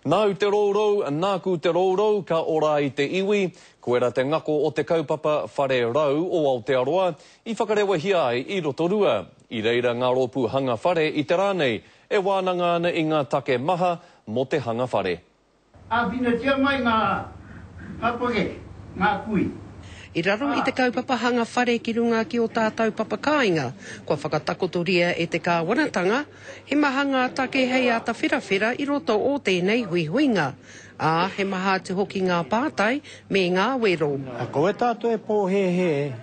Nau te rōrau, nāku te rōrau, ka ora I te iwi, koera te ngako o te kaupapa whare rau o Aotearoa, I whakarewa hia ai I Rotorua. I reira ngā rōpū hanga whare I te rānei, e wānanga ana I ngā take maha mo te hanga whare. A vina tia mai ngā hapoke, ngā kui. I raro I te kaupapa hanga whare ki runga ki o tātou papakāinga, kua whakatakotoria e te kāwanatanga, he mahanga take hei ata whirawhira I roto o tēnei huihuinga. Ā, he maha te hoki ngā pātai me ngā wero. Ko e tātou e pōhehe,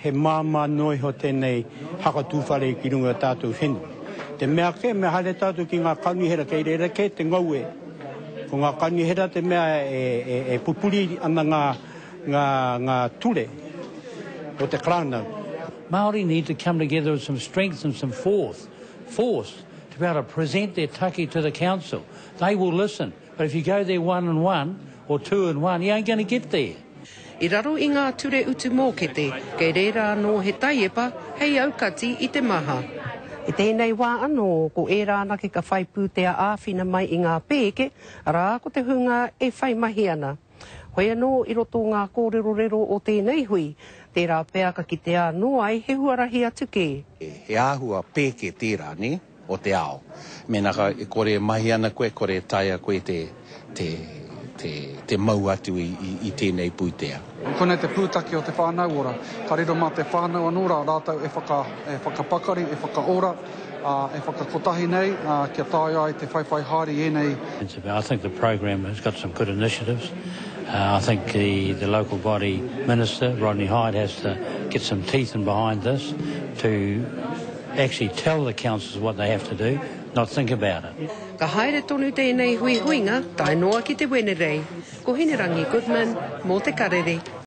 he māma noi ho tēnei hakatūwhare ki runga tātou whenu. Te mea ke, me hale tātou ki ngā kanuhera kei reira ke te ngaue. Ko ngā kanuhera te mea e pupuri ana ngā ture o te krānau. Māori need to come together with some strength and some force to be able to present their take to the council. They will listen, but if you go there 1-on-1 or 2-on-1, you ain't going to get there. I raro I ngā ture utu mōkete, kei reira anō he taiepa, hei aukati I te maha. I tēnei wā anō, ko e rāna ke ka whai pūtea āwhina mai I ngā pēke, rā ko te hunga e whai mahi ana. Hoi anō I roto ngā kōrero o tēnei hui, tērā pēa ka ki te anō ai he huarahi atu ke. He āhua pēke tērā, ne, o te ao. Mēnaka, kore mahi ana koe, kore taia koe te mau atu I tēnei pūtea. Konei te pūtaki o te whānau ora. Ka riro mā te whānau anora, rātau e whakapakari, e whakaora, e whakakotahi nei, kia tāi ai te whaiwhai haere e nei. I think the program has got some good initiatives. I think the local body minister, Rodney Hyde, has to get some teeth in behind this to actually tell the councils what they have to do, not think about it. Ka haere tonu tēnei huihuinga, tai noa ki te Wenerei. Ko Hinerangi Goodman, mō te karere.